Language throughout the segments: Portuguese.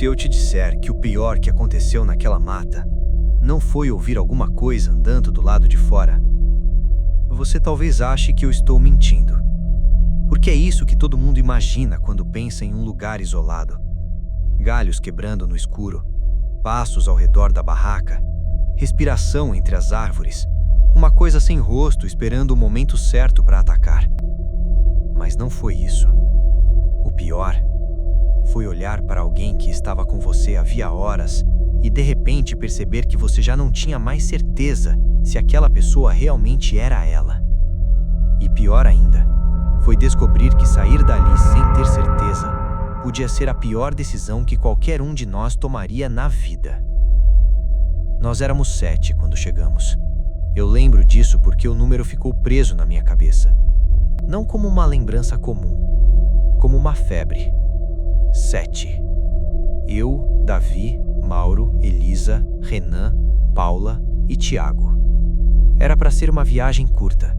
se eu te disser que o pior que aconteceu naquela mata não foi ouvir alguma coisa andando do lado de fora, você talvez ache que eu estou mentindo. Porque é isso que todo mundo imagina quando pensa em um lugar isolado. Galhos quebrando no escuro, passos ao redor da barraca, respiração entre as árvores, uma coisa sem rosto esperando o momento certo para atacar. Mas não foi isso. O pior foi olhar para alguém que estava com você havia horas e de repente perceber que você já não tinha mais certeza se aquela pessoa realmente era ela. E pior ainda, foi descobrir que sair dali sem ter certeza podia ser a pior decisão que qualquer um de nós tomaria na vida. Nós éramos 7 quando chegamos. Eu lembro disso porque o número ficou preso na minha cabeça. Não como uma lembrança comum, como uma febre. 7. Eu, Davi, Mauro, Elisa, Renan, Paula e Tiago. Era para ser uma viagem curta.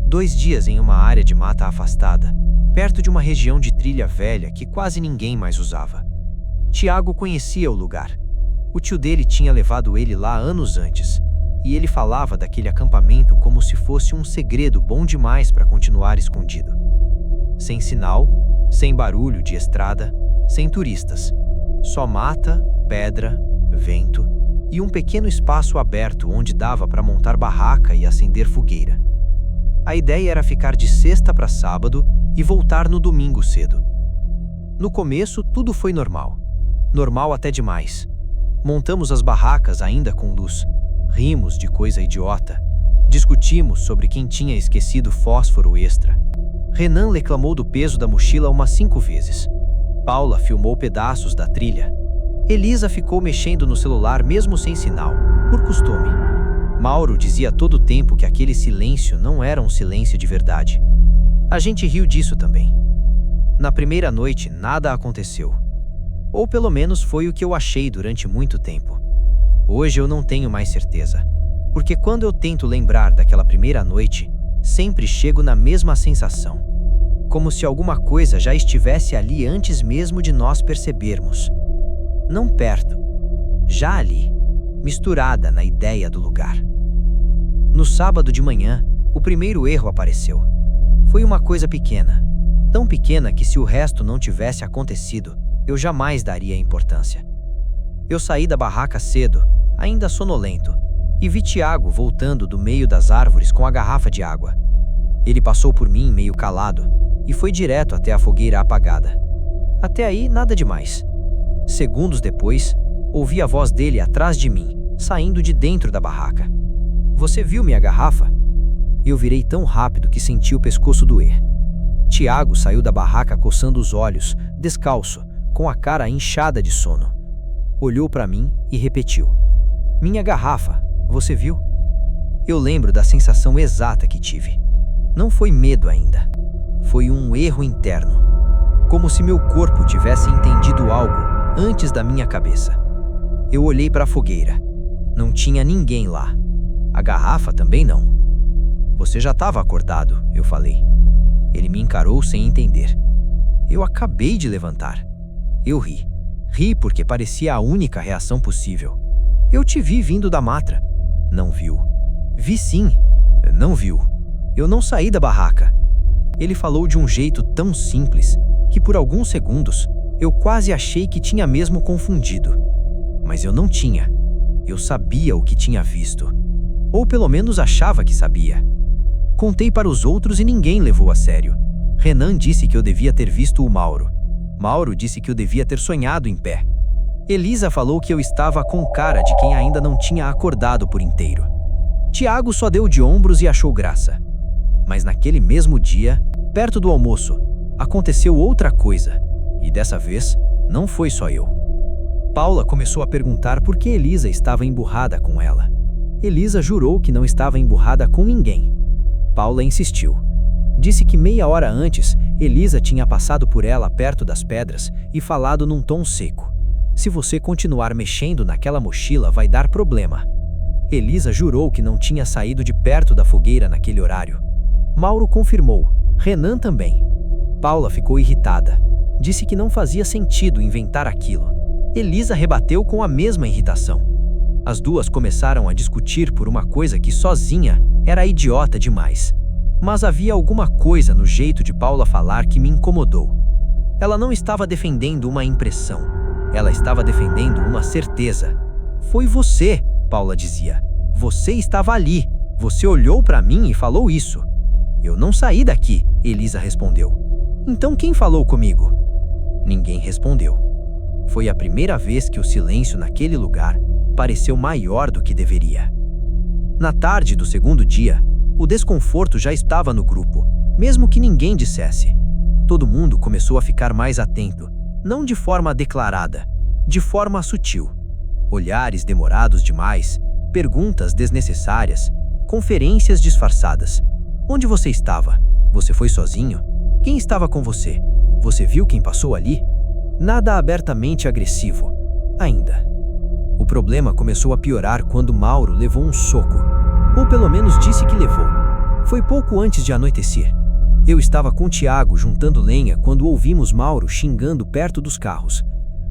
2 dias em uma área de mata afastada, perto de uma região de trilha velha que quase ninguém mais usava. Tiago conhecia o lugar. O tio dele tinha levado ele lá anos antes, e ele falava daquele acampamento como se fosse um segredo bom demais para continuar escondido. Sem sinal, sem barulho de estrada, sem turistas. Só mata, pedra, vento e um pequeno espaço aberto onde dava para montar barraca e acender fogueira. A ideia era ficar de sexta para sábado e voltar no domingo cedo. No começo, tudo foi normal. Normal até demais. Montamos as barracas ainda com luz. Rimos de coisa idiota. Discutimos sobre quem tinha esquecido fósforo extra. Renan reclamou do peso da mochila umas 5 vezes. Paula filmou pedaços da trilha. Elisa ficou mexendo no celular mesmo sem sinal, por costume. Mauro dizia todo o tempo que aquele silêncio não era um silêncio de verdade. A gente riu disso também. Na primeira noite, nada aconteceu. Ou pelo menos foi o que eu achei durante muito tempo. Hoje eu não tenho mais certeza, porque quando eu tento lembrar daquela primeira noite, sempre chego na mesma sensação. Como se alguma coisa já estivesse ali antes mesmo de nós percebermos. Não perto, já ali, misturada na ideia do lugar. No sábado de manhã, o primeiro erro apareceu. Foi uma coisa pequena, tão pequena que se o resto não tivesse acontecido, eu jamais daria importância. Eu saí da barraca cedo, ainda sonolento, e vi Tiago voltando do meio das árvores com a garrafa de água. Ele passou por mim meio calado e foi direto até a fogueira apagada. Até aí, nada demais. Segundos depois, ouvi a voz dele atrás de mim, saindo de dentro da barraca. "Você viu minha garrafa?" Eu virei tão rápido que senti o pescoço doer. Tiago saiu da barraca coçando os olhos, descalço, com a cara inchada de sono. Olhou para mim e repetiu: "Minha garrafa, você viu?" Eu lembro da sensação exata que tive. Não foi medo ainda. Foi um erro interno. Como se meu corpo tivesse entendido algo antes da minha cabeça. Eu olhei para a fogueira. Não tinha ninguém lá. A garrafa também não. "Você já estava acordado", eu falei. Ele me encarou sem entender. "Eu acabei de levantar." Eu ri. Ri porque parecia a única reação possível. "Eu te vi vindo da mata." "Não viu." "Vi sim." "Não viu." "Eu não saí da barraca." Ele falou de um jeito tão simples que por alguns segundos eu quase achei que tinha mesmo confundido. Mas eu não tinha. Eu sabia o que tinha visto. Ou pelo menos achava que sabia. Contei para os outros e ninguém levou a sério. Renan disse que eu devia ter visto o Mauro. Mauro disse que eu devia ter sonhado em pé. Elisa falou que eu estava com cara de quem ainda não tinha acordado por inteiro. Tiago só deu de ombros e achou graça. Mas naquele mesmo dia, perto do almoço, aconteceu outra coisa. E dessa vez, não foi só eu. Paula começou a perguntar por que Elisa estava emburrada com ela. Elisa jurou que não estava emburrada com ninguém. Paula insistiu. Disse que meia hora antes, Elisa tinha passado por ela perto das pedras e falado num tom seco: "Se você continuar mexendo naquela mochila, vai dar problema." Elisa jurou que não tinha saído de perto da fogueira naquele horário. Mauro confirmou. Renan também. Paula ficou irritada. Disse que não fazia sentido inventar aquilo. Elisa rebateu com a mesma irritação. As duas começaram a discutir por uma coisa que sozinha era idiota demais. Mas havia alguma coisa no jeito de Paula falar que me incomodou. Ela não estava defendendo uma impressão. Ela estava defendendo uma certeza. Foi você, Paula dizia. Você estava ali. Você olhou para mim e falou isso. Eu não saí daqui, Elisa respondeu. Então quem falou comigo? Ninguém respondeu. Foi a primeira vez que o silêncio naquele lugar pareceu maior do que deveria. Na tarde do segundo dia, o desconforto já estava no grupo, mesmo que ninguém dissesse. Todo mundo começou a ficar mais atento, não de forma declarada, de forma sutil. Olhares demorados demais, perguntas desnecessárias, conferências disfarçadas. Onde você estava? Você foi sozinho? Quem estava com você? Você viu quem passou ali? Nada abertamente agressivo, ainda. O problema começou a piorar quando Mauro levou um soco, ou pelo menos disse que levou. Foi pouco antes de anoitecer. Eu estava com Tiago juntando lenha quando ouvimos Mauro xingando perto dos carros.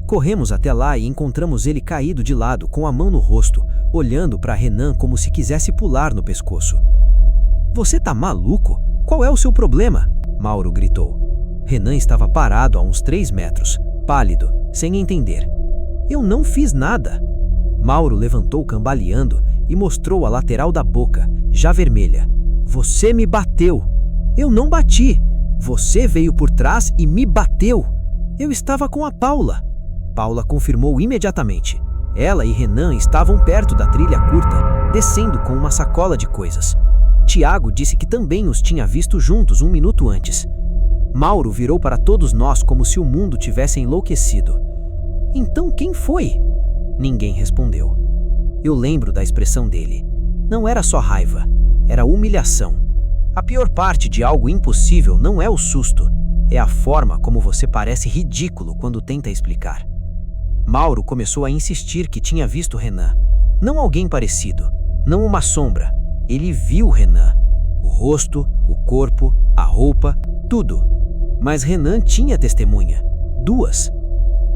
Corremos até lá e encontramos ele caído de lado com a mão no rosto, olhando para Renan como se quisesse pular no pescoço. Você tá maluco? Qual é o seu problema? Mauro gritou. Renan estava parado a uns 3 metros, pálido, sem entender. Eu não fiz nada. Mauro levantou cambaleando e mostrou a lateral da boca, já vermelha. Você me bateu. Eu não bati. Você veio por trás e me bateu. Eu estava com a Paula. Paula confirmou imediatamente. Ela e Renan estavam perto da trilha curta, descendo com uma sacola de coisas. Tiago disse que também os tinha visto juntos 1 minuto antes. Mauro virou para todos nós como se o mundo tivesse enlouquecido. Então quem foi? Ninguém respondeu. Eu lembro da expressão dele. Não era só raiva, era humilhação. A pior parte de algo impossível não é o susto, é a forma como você parece ridículo quando tenta explicar. Mauro começou a insistir que tinha visto Renan. Não alguém parecido, não uma sombra. Ele viu Renan. O rosto, o corpo, a roupa, tudo. Mas Renan tinha testemunha. 2.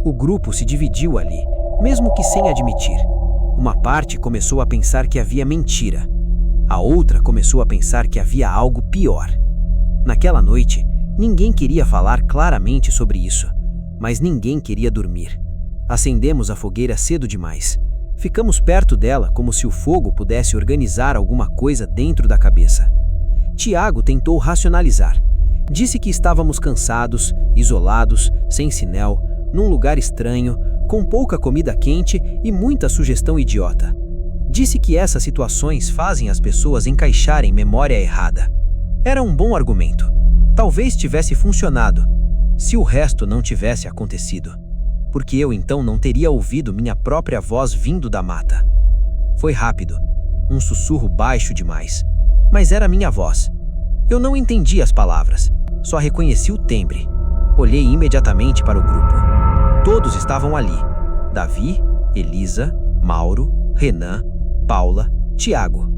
O grupo se dividiu ali, mesmo que sem admitir. Uma parte começou a pensar que havia mentira. A outra começou a pensar que havia algo pior. Naquela noite, ninguém queria falar claramente sobre isso, mas ninguém queria dormir. Acendemos a fogueira cedo demais. Ficamos perto dela como se o fogo pudesse organizar alguma coisa dentro da cabeça. Tiago tentou racionalizar. Disse que estávamos cansados, isolados, sem sinal, num lugar estranho, com pouca comida quente e muita sugestão idiota. Disse que essas situações fazem as pessoas encaixarem memória errada. Era um bom argumento. Talvez tivesse funcionado, se o resto não tivesse acontecido. Porque eu então não teria ouvido minha própria voz vindo da mata. Foi rápido, um sussurro baixo demais, mas era minha voz. Eu não entendi as palavras, só reconheci o timbre. Olhei imediatamente para o grupo. Todos estavam ali. Davi, Elisa, Mauro, Renan, Paula, Tiago.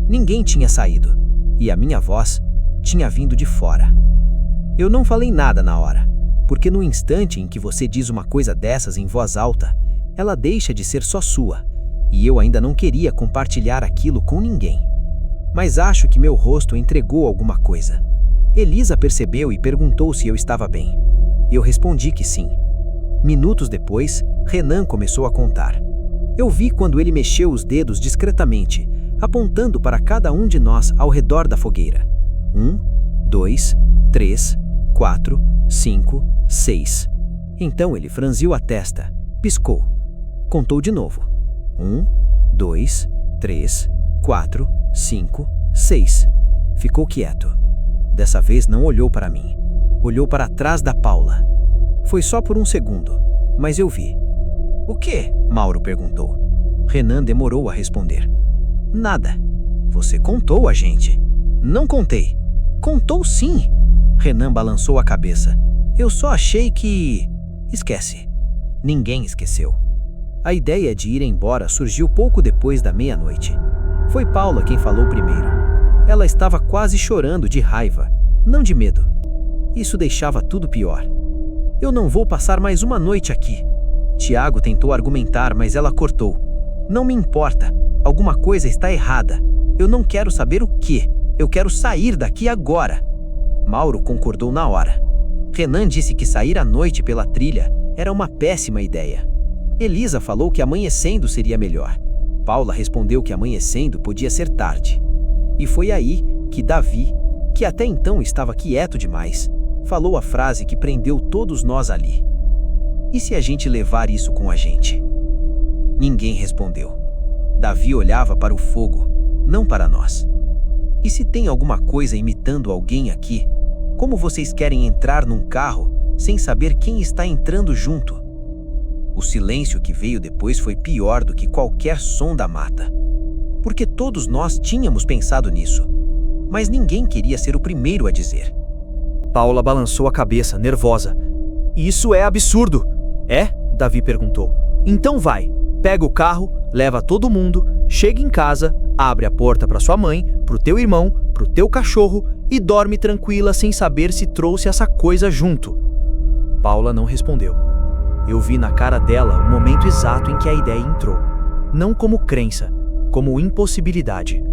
Ninguém tinha saído, e a minha voz tinha vindo de fora. Eu não falei nada na hora, porque no instante em que você diz uma coisa dessas em voz alta, ela deixa de ser só sua, e eu ainda não queria compartilhar aquilo com ninguém. Mas acho que meu rosto entregou alguma coisa. Elisa percebeu e perguntou se eu estava bem. Eu respondi que sim. Minutos depois, Renan começou a contar. Eu vi quando ele mexeu os dedos discretamente, apontando para cada um de nós ao redor da fogueira. 1, 2, 3, 4, 5, 6. Então ele franziu a testa, piscou. Contou de novo. 1, 2, 3, 4, 5, 6. Ficou quieto. Dessa vez não olhou para mim. Olhou para trás da Paula. Foi só por 1 segundo, mas eu vi. O quê? Mauro perguntou. Renan demorou a responder. Nada. Você contou a gente. Não contei. Contou sim. Renan balançou a cabeça. Eu só achei que... Esquece. Ninguém esqueceu. A ideia de ir embora surgiu pouco depois da meia-noite. Foi Paula quem falou primeiro. Ela estava quase chorando de raiva, não de medo. Isso deixava tudo pior. Eu não vou passar mais uma noite aqui. Tiago tentou argumentar, mas ela cortou. Não me importa. Alguma coisa está errada. Eu não quero saber o quê. Eu quero sair daqui agora. Mauro concordou na hora. Renan disse que sair à noite pela trilha era uma péssima ideia. Elisa falou que amanhecendo seria melhor. Paula respondeu que amanhecendo podia ser tarde. E foi aí que Davi, que até então estava quieto demais, falou a frase que prendeu todos nós ali. E se a gente levar isso com a gente? Ninguém respondeu. Davi olhava para o fogo, não para nós. E se tem alguma coisa imitando alguém aqui, como vocês querem entrar num carro sem saber quem está entrando junto? O silêncio que veio depois foi pior do que qualquer som da mata. Porque todos nós tínhamos pensado nisso, mas ninguém queria ser o primeiro a dizer. Paula balançou a cabeça, nervosa. Isso é absurdo. É? Davi perguntou. Então vai, pega o carro, leva todo mundo, chega em casa, abre a porta para sua mãe, pro teu irmão, pro teu cachorro e dorme tranquila sem saber se trouxe essa coisa junto. Paula não respondeu. Eu vi na cara dela o momento exato em que a ideia entrou. Não como crença, como impossibilidade.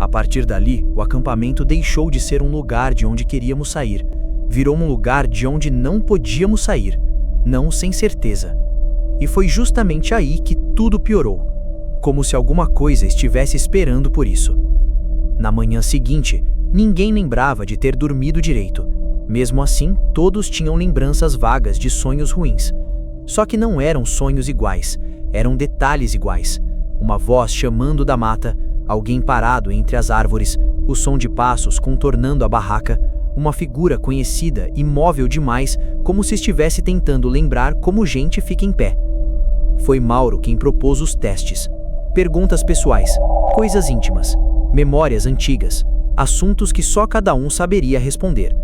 A partir dali, o acampamento deixou de ser um lugar de onde queríamos sair. Virou um lugar de onde não podíamos sair. Não sem certeza. E foi justamente aí que tudo piorou. Como se alguma coisa estivesse esperando por isso. Na manhã seguinte, ninguém lembrava de ter dormido direito. Mesmo assim, todos tinham lembranças vagas de sonhos ruins. Só que não eram sonhos iguais, eram detalhes iguais. Uma voz chamando da mata, alguém parado entre as árvores, o som de passos contornando a barraca, uma figura conhecida, imóvel demais, como se estivesse tentando lembrar como gente fica em pé. Foi Mauro quem propôs os testes. Perguntas pessoais, coisas íntimas, memórias antigas, assuntos que só cada um saberia responder.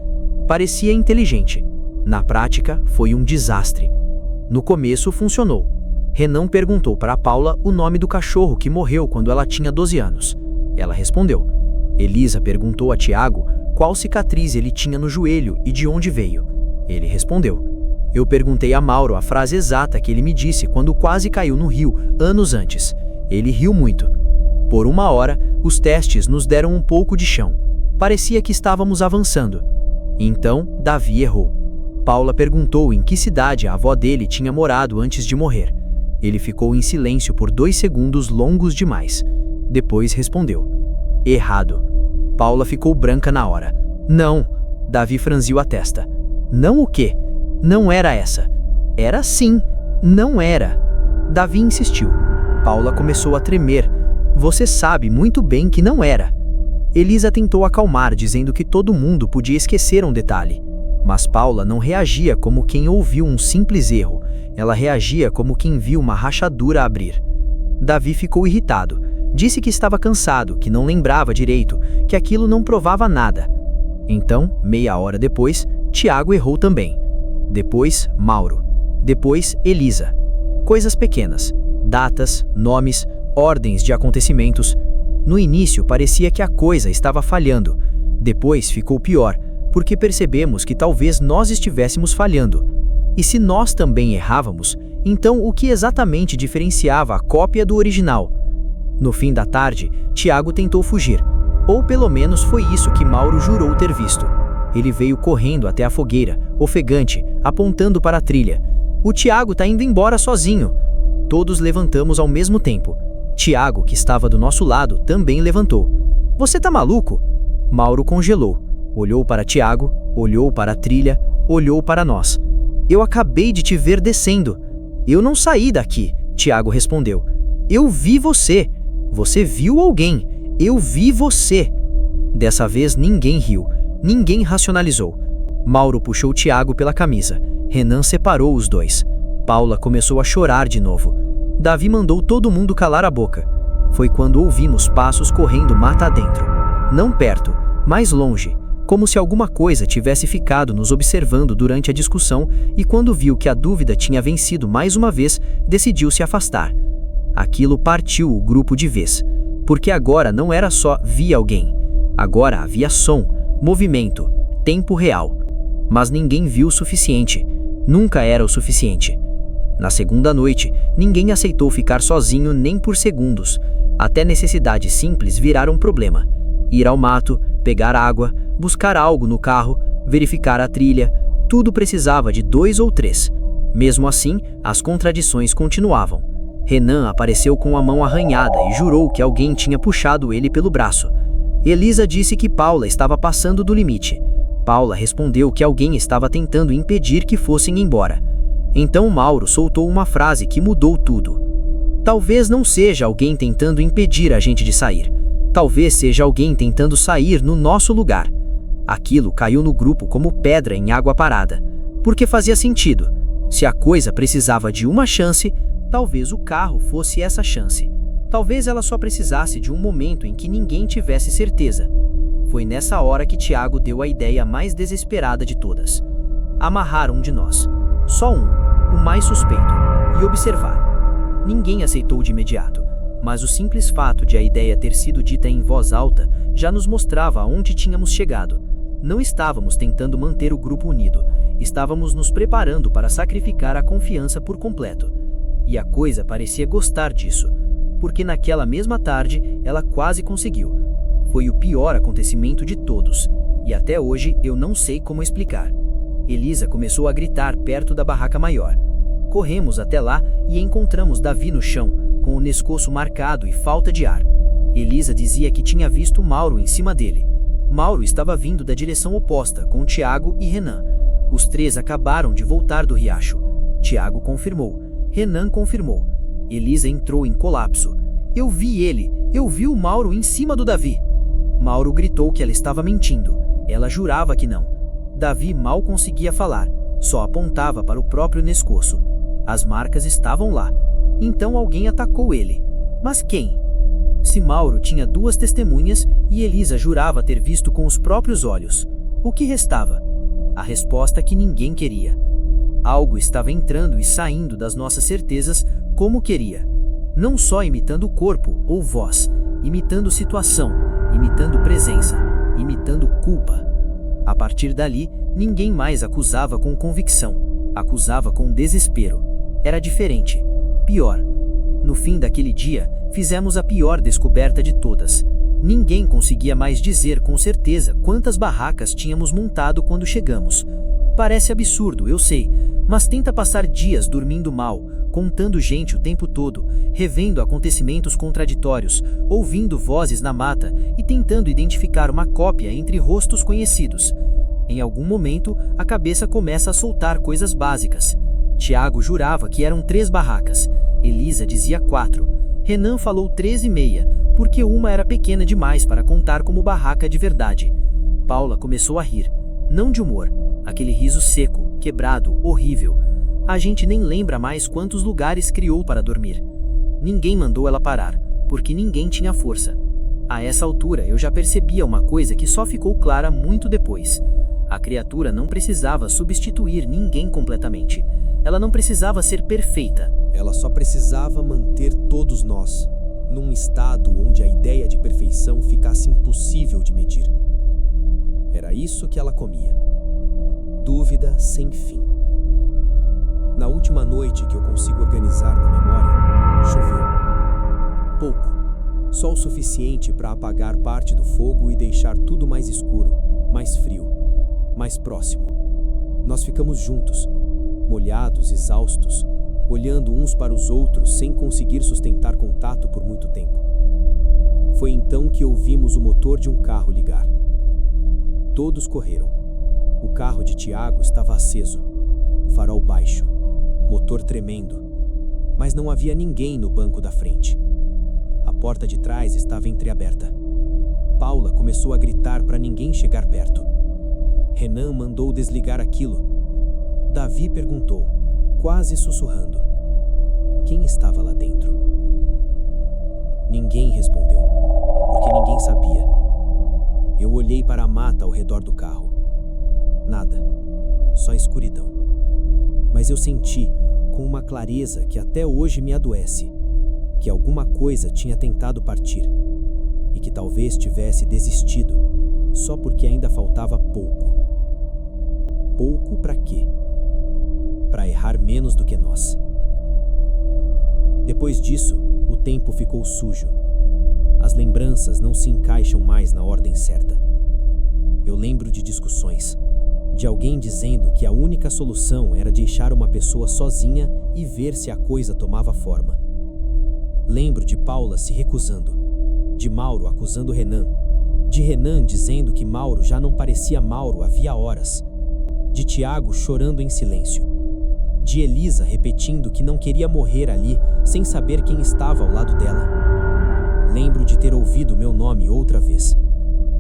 Parecia inteligente. Na prática, foi um desastre. No começo, funcionou. Renan perguntou para Paula o nome do cachorro que morreu quando ela tinha 12 anos. Ela respondeu. Elisa perguntou a Tiago qual cicatriz ele tinha no joelho e de onde veio. Ele respondeu. Eu perguntei a Mauro a frase exata que ele me disse quando quase caiu no rio, anos antes. Ele riu muito. Por uma hora, os testes nos deram um pouco de chão. Parecia que estávamos avançando. Então, Davi errou. Paula perguntou em que cidade a avó dele tinha morado antes de morrer. Ele ficou em silêncio por 2 segundos longos demais. Depois respondeu. Errado. Paula ficou branca na hora. Não. Davi franziu a testa. Não o quê? Não era essa. Era sim. Não era. Davi insistiu. Paula começou a tremer. Você sabe muito bem que não era. Elisa tentou acalmar, dizendo que todo mundo podia esquecer um detalhe. Mas Paula não reagia como quem ouviu um simples erro. Ela reagia como quem viu uma rachadura abrir. Davi ficou irritado. Disse que estava cansado, que não lembrava direito, que aquilo não provava nada. Então, meia hora depois, Tiago errou também. Depois, Mauro. Depois, Elisa. Coisas pequenas. Datas, nomes, ordens de acontecimentos. No início parecia que a coisa estava falhando. Depois ficou pior, porque percebemos que talvez nós estivéssemos falhando. E se nós também errávamos, então o que exatamente diferenciava a cópia do original? No fim da tarde, Tiago tentou fugir. Ou pelo menos foi isso que Mauro jurou ter visto. Ele veio correndo até a fogueira, ofegante, apontando para a trilha. O Tiago tá indo embora sozinho. Todos levantamos ao mesmo tempo. Tiago, que estava do nosso lado, também levantou. Você tá maluco? Mauro congelou. Olhou para Tiago, olhou para a trilha, olhou para nós. Eu acabei de te ver descendo. Eu não saí daqui, Tiago respondeu. Eu vi você. Você viu alguém. Eu vi você. Dessa vez ninguém riu, ninguém racionalizou. Mauro puxou Tiago pela camisa. Renan separou os dois. Paula começou a chorar de novo. Davi mandou todo mundo calar a boca. Foi quando ouvimos passos correndo mata adentro. Não perto, mais longe, como se alguma coisa tivesse ficado nos observando durante a discussão e quando viu que a dúvida tinha vencido mais uma vez, decidiu se afastar. Aquilo partiu o grupo de vez, porque agora não era só vi alguém. Agora havia som, movimento, tempo real. Mas ninguém viu o suficiente. Nunca era o suficiente. Na segunda noite, ninguém aceitou ficar sozinho nem por segundos. Até necessidades simples viraram problema. Ir ao mato, pegar água, buscar algo no carro, verificar a trilha, tudo precisava de 2 ou 3. Mesmo assim, as contradições continuavam. Renan apareceu com a mão arranhada e jurou que alguém tinha puxado ele pelo braço. Elisa disse que Paula estava passando do limite. Paula respondeu que alguém estava tentando impedir que fossem embora. Então Mauro soltou uma frase que mudou tudo. Talvez não seja alguém tentando impedir a gente de sair. Talvez seja alguém tentando sair no nosso lugar. Aquilo caiu no grupo como pedra em água parada. Porque fazia sentido. Se a coisa precisava de uma chance, talvez o carro fosse essa chance. Talvez ela só precisasse de um momento em que ninguém tivesse certeza. Foi nessa hora que Tiago deu a ideia mais desesperada de todas. Amarrar um de nós. Só um, o mais suspeito, e observar. Ninguém aceitou de imediato, mas o simples fato de a ideia ter sido dita em voz alta já nos mostrava aonde tínhamos chegado. Não estávamos tentando manter o grupo unido, estávamos nos preparando para sacrificar a confiança por completo. E a coisa parecia gostar disso, porque naquela mesma tarde ela quase conseguiu. Foi o pior acontecimento de todos, e até hoje eu não sei como explicar. Elisa começou a gritar perto da barraca maior. Corremos até lá e encontramos Davi no chão, com o pescoço marcado e falta de ar. Elisa dizia que tinha visto Mauro em cima dele. Mauro estava vindo da direção oposta, com Tiago e Renan. Os 3 acabaram de voltar do riacho. Tiago confirmou. Renan confirmou. Elisa entrou em colapso. Eu vi o Mauro em cima do Davi. Mauro gritou que ela estava mentindo. Ela jurava que não. Davi mal conseguia falar, só apontava para o próprio pescoço. As marcas estavam lá. Então alguém atacou ele. Mas quem? Se Mauro tinha 2 testemunhas e Elisa jurava ter visto com os próprios olhos, o que restava? A resposta que ninguém queria. Algo estava entrando e saindo das nossas certezas como queria. Não só imitando o corpo ou voz, imitando situação, imitando presença, imitando culpa. A partir dali, ninguém mais acusava com convicção, acusava com desespero. Era diferente, pior. No fim daquele dia, fizemos a pior descoberta de todas. Ninguém conseguia mais dizer com certeza quantas barracas tínhamos montado quando chegamos. Parece absurdo, eu sei, mas tenta passar dias dormindo mal, contando gente o tempo todo, revendo acontecimentos contraditórios, ouvindo vozes na mata e tentando identificar uma cópia entre rostos conhecidos. Em algum momento, a cabeça começa a soltar coisas básicas. Tiago jurava que eram 3 barracas. Elisa dizia 4. Renan falou 3,5, porque uma era pequena demais para contar como barraca de verdade. Paula começou a rir. Não de humor, aquele riso seco, quebrado, horrível. A gente nem lembra mais quantos lugares criou para dormir. Ninguém mandou ela parar, porque ninguém tinha força. A essa altura eu já percebia uma coisa que só ficou clara muito depois. A criatura não precisava substituir ninguém completamente. Ela não precisava ser perfeita. Ela só precisava manter todos nós num estado onde a ideia de perfeição ficasse impossível de medir. Era isso que ela comia. Dúvida sem fim. Na última noite que eu consigo organizar na memória, choveu. Pouco. Só o suficiente para apagar parte do fogo e deixar tudo mais escuro, mais frio, mais próximo. Nós ficamos juntos, molhados, exaustos, olhando uns para os outros sem conseguir sustentar contato por muito tempo. Foi então que ouvimos o motor de um carro ligar. Todos correram. O carro de Tiago estava aceso, farol baixo, motor tremendo, mas não havia ninguém no banco da frente. A porta de trás estava entreaberta. Paula começou a gritar para ninguém chegar perto. Renan mandou desligar aquilo. Davi perguntou, quase sussurrando, quem estava lá dentro? Ninguém respondeu, porque ninguém sabia. Eu olhei para a mata ao redor do carro. Nada, só escuridão. Mas eu senti, com uma clareza que até hoje me adoece, que alguma coisa tinha tentado partir e que talvez tivesse desistido, só porque ainda faltava pouco. Pouco para quê? Para errar menos do que nós. Depois disso, o tempo ficou sujo. As lembranças não se encaixam mais na ordem certa. Eu lembro de discussões, de alguém dizendo que a única solução era deixar uma pessoa sozinha e ver se a coisa tomava forma. Lembro de Paula se recusando, de Mauro acusando Renan, de Renan dizendo que Mauro já não parecia Mauro havia horas, de Tiago chorando em silêncio, de Elisa repetindo que não queria morrer ali sem saber quem estava ao lado dela. Lembro de ter ouvido meu nome outra vez,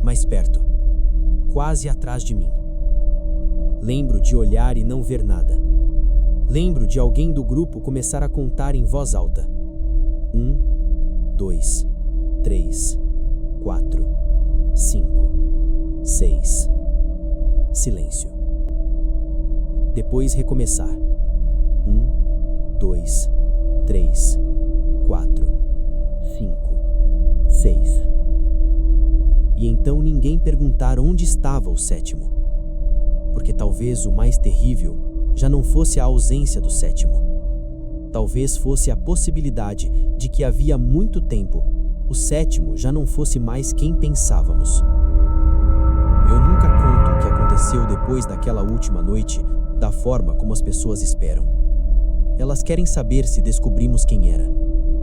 mais perto, quase atrás de mim. Lembro de olhar e não ver nada. Lembro de alguém do grupo começar a contar em voz alta. 1, 2, 3, 4, 5, 6. Silêncio. Depois recomeçar. 1, 2, 3, 4, 5, 6. E então ninguém perguntar onde estava o sétimo. Porque talvez o mais terrível já não fosse a ausência do sétimo. Talvez fosse a possibilidade de que havia muito tempo o sétimo já não fosse mais quem pensávamos. Eu nunca conto o que aconteceu depois daquela última noite da forma como as pessoas esperam. Elas querem saber se descobrimos quem era,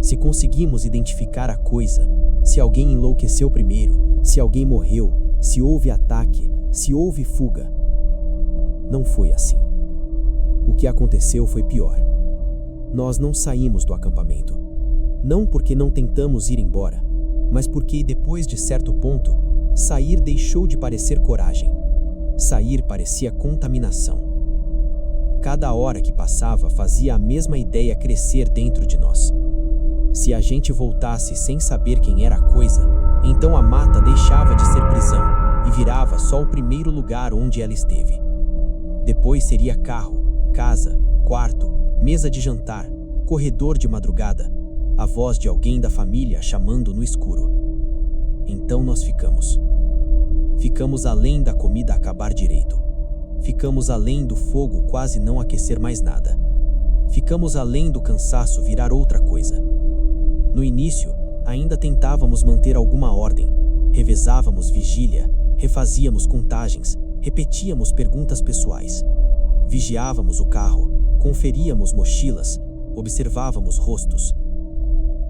se conseguimos identificar a coisa, se alguém enlouqueceu primeiro, se alguém morreu, se houve ataque, se houve fuga. Não foi assim. O que aconteceu foi pior. Nós não saímos do acampamento. Não porque não tentamos ir embora, mas porque, depois de certo ponto, sair deixou de parecer coragem. Sair parecia contaminação. Cada hora que passava fazia a mesma ideia crescer dentro de nós. Se a gente voltasse sem saber quem era a coisa, então a mata deixava de ser prisão e virava só o primeiro lugar onde ela esteve. Depois seria carro, casa, quarto, mesa de jantar, corredor de madrugada, a voz de alguém da família chamando no escuro. Então nós ficamos. Ficamos além da comida acabar direito. Ficamos além do fogo quase não aquecer mais nada. Ficamos além do cansaço virar outra coisa. No início, ainda tentávamos manter alguma ordem. Revezávamos vigília, refazíamos contagens, repetíamos perguntas pessoais. Vigiávamos o carro, conferíamos mochilas, observávamos rostos.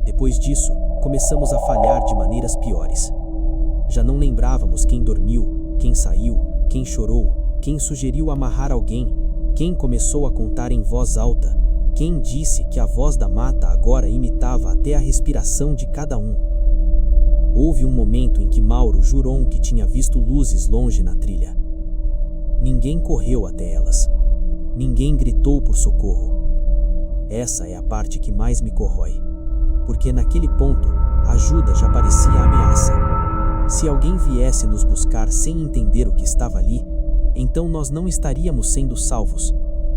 Depois disso, começamos a falhar de maneiras piores. Já não lembrávamos quem dormiu, quem saiu, quem chorou, quem sugeriu amarrar alguém, quem começou a contar em voz alta, quem disse que a voz da mata agora imitava até a respiração de cada um. Houve um momento em que Mauro jurou que tinha visto luzes longe na trilha. Ninguém correu até elas. Ninguém gritou por socorro. Essa é a parte que mais me corrói, porque naquele ponto, a ajuda já parecia ameaça. Se alguém viesse nos buscar sem entender o que estava ali, então nós não estaríamos sendo salvos,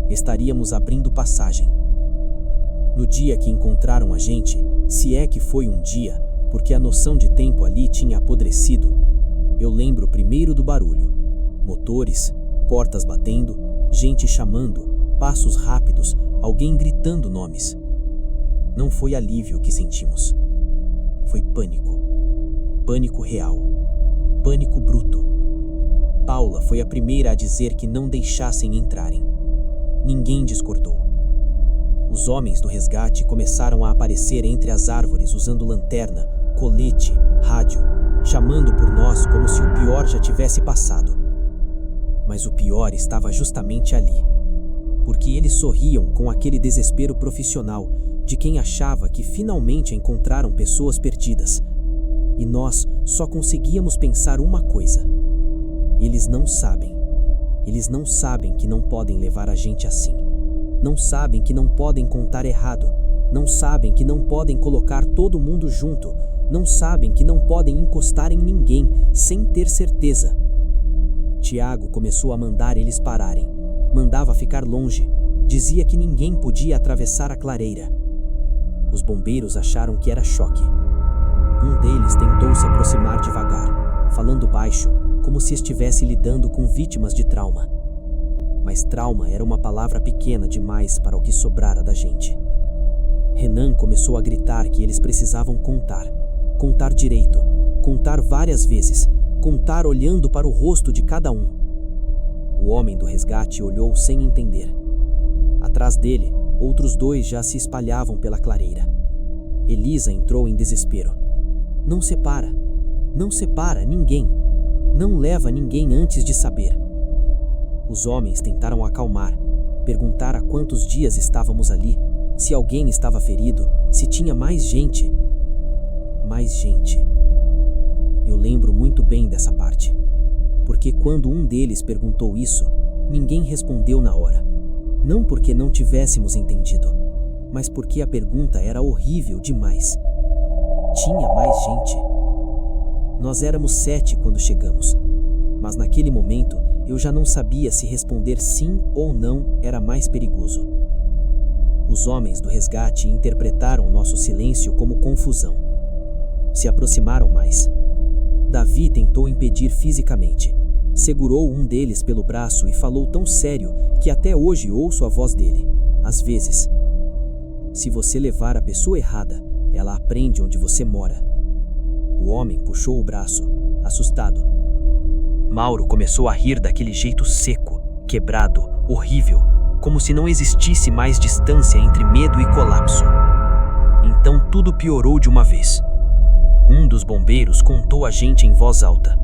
estaríamos abrindo passagem. No dia que encontraram a gente, se é que foi um dia, porque a noção de tempo ali tinha apodrecido, eu lembro primeiro do barulho. Motores, portas batendo, gente chamando, passos rápidos, alguém gritando nomes. Não foi alívio que sentimos. Foi pânico. Pânico real. Pânico bruto. Paula foi a primeira a dizer que não deixassem entrarem. Ninguém discordou. Os homens do resgate começaram a aparecer entre as árvores usando lanterna, colete, rádio, chamando por nós como se o pior já tivesse passado. Mas o pior estava justamente ali, porque eles sorriam com aquele desespero profissional de quem achava que finalmente encontraram pessoas perdidas. E nós só conseguíamos pensar uma coisa: eles não sabem. Eles não sabem que não podem levar a gente assim. Não sabem que não podem contar errado. Não sabem que não podem colocar todo mundo junto. Não sabem que não podem encostar em ninguém sem ter certeza. Tiago começou a mandar eles pararem. Mandava ficar longe. Dizia que ninguém podia atravessar a clareira. Os bombeiros acharam que era choque. Um deles tentou se aproximar devagar, falando baixo, como se estivesse lidando com vítimas de trauma. Mas trauma era uma palavra pequena demais para o que sobrara da gente. Renan começou a gritar que eles precisavam contar. Contar direito, contar várias vezes, contar olhando para o rosto de cada um. O homem do resgate olhou sem entender. Atrás dele, outros 2 já se espalhavam pela clareira. Elisa entrou em desespero. Não separa ninguém. Não leva ninguém antes de saber. Os homens tentaram acalmar, perguntar há quantos dias estávamos ali, se alguém estava ferido, se tinha mais gente. Mais gente. Eu lembro muito bem dessa parte, porque quando um deles perguntou isso, ninguém respondeu na hora. Não porque não tivéssemos entendido, mas porque a pergunta era horrível demais. Tinha mais gente. Nós éramos 7 quando chegamos, mas naquele momento eu já não sabia se responder sim ou não era mais perigoso. Os homens do resgate interpretaram nosso silêncio como confusão. Se aproximaram mais. Davi tentou impedir fisicamente. Segurou um deles pelo braço e falou tão sério que até hoje ouço a voz dele. Às vezes, se você levar a pessoa errada, ela aprende onde você mora. O homem puxou o braço, assustado. Mauro começou a rir daquele jeito seco, quebrado, horrível, como se não existisse mais distância entre medo e colapso. Então tudo piorou de uma vez. Um dos bombeiros contou a gente em voz alta.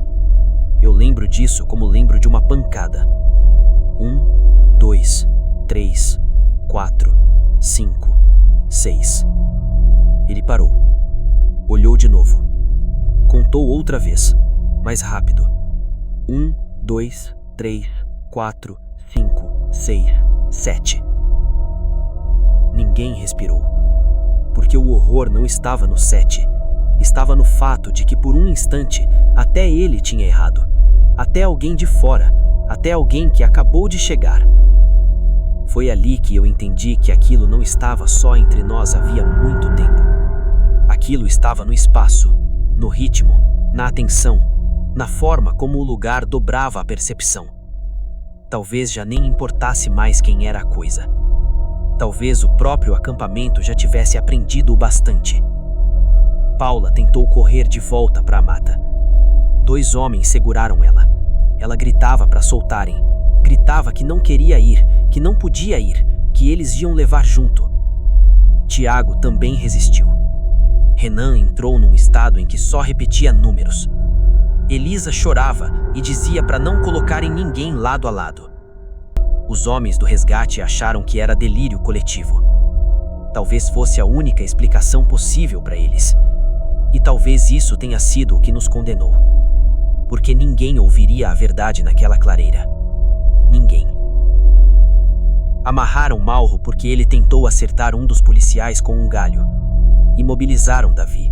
Eu lembro disso como lembro de uma pancada. 1, 2, 3, 4, 5, 6. Ele parou. Olhou de novo. Contou outra vez, mais rápido. 1, 2, 3, 4, 5, 6, 7. Ninguém respirou. Porque o horror não estava no 7. Estava no fato de que por um instante até ele tinha errado. Até alguém de fora. Até alguém que acabou de chegar. Foi ali que eu entendi que aquilo não estava só entre nós havia muito tempo. Aquilo estava no espaço, no ritmo, na atenção, na forma como o lugar dobrava a percepção. Talvez já nem importasse mais quem era a coisa. Talvez o próprio acampamento já tivesse aprendido o bastante. Paula tentou correr de volta para a mata. 2 homens seguraram ela. Ela gritava para soltarem. Gritava que não queria ir, que não podia ir, que eles iam levar junto. Tiago também resistiu. Renan entrou num estado em que só repetia números. Elisa chorava e dizia para não colocarem ninguém lado a lado. Os homens do resgate acharam que era delírio coletivo. Talvez fosse a única explicação possível para eles. E talvez isso tenha sido o que nos condenou. Porque ninguém ouviria a verdade naquela clareira. Ninguém. Amarraram Mauro porque ele tentou acertar um dos policiais com um galho. Imobilizaram Davi.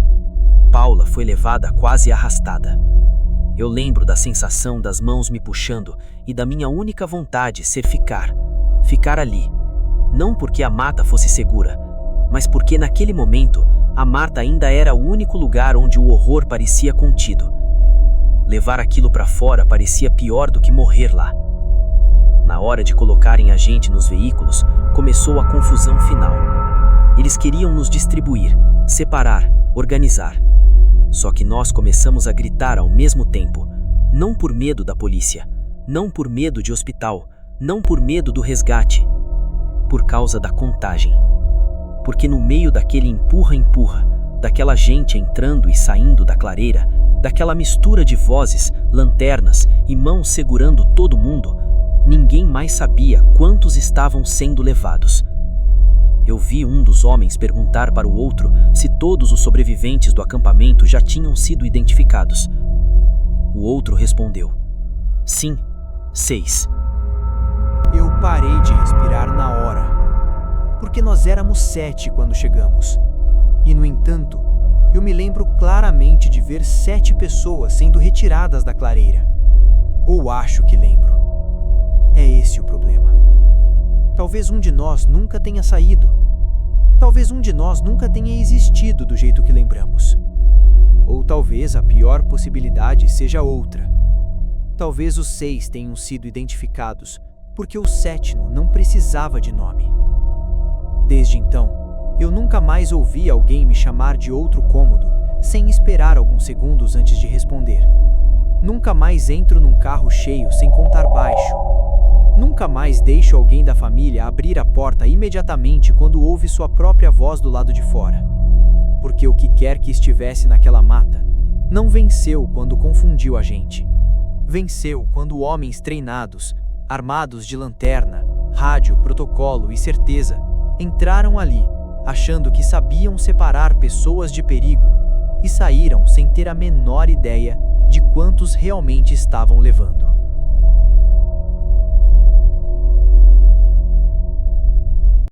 Paula foi levada quase arrastada. Eu lembro da sensação das mãos me puxando e da minha única vontade ser ficar ali. Não porque a mata fosse segura, mas porque naquele momento a mata ainda era o único lugar onde o horror parecia contido. Levar aquilo para fora parecia pior do que morrer lá. Na hora de colocarem a gente nos veículos, começou a confusão final. Eles queriam nos distribuir, separar, organizar. Só que nós começamos a gritar ao mesmo tempo, não por medo da polícia, não por medo de hospital, não por medo do resgate, por causa da contagem. Porque no meio daquele empurra-empurra, daquela gente entrando e saindo da clareira, daquela mistura de vozes, lanternas e mãos segurando todo mundo, ninguém mais sabia quantos estavam sendo levados. Eu vi um dos homens perguntar para o outro se todos os sobreviventes do acampamento já tinham sido identificados. O outro respondeu: sim, 6. Eu parei de respirar na hora, porque nós éramos 7 quando chegamos. E, no entanto, eu me lembro claramente de ver 7 pessoas sendo retiradas da clareira. Ou acho que lembro. É esse o problema. Talvez um de nós nunca tenha saído. Talvez um de nós nunca tenha existido do jeito que lembramos. Ou talvez a pior possibilidade seja outra. Talvez os 6 tenham sido identificados, porque o 7º não precisava de nome. Desde então, Eu nunca mais ouvi alguém me chamar de outro cômodo, sem esperar alguns segundos antes de responder. Nunca mais entro num carro cheio sem contar baixo. Nunca mais deixo alguém da família abrir a porta imediatamente quando ouve sua própria voz do lado de fora. Porque o que quer que estivesse naquela mata, não venceu quando confundiu a gente. Venceu quando homens treinados, armados de lanterna, rádio, protocolo e certeza, entraram ali, achando que sabiam separar pessoas de perigo, e saíram sem ter a menor ideia de quantos realmente estavam levando.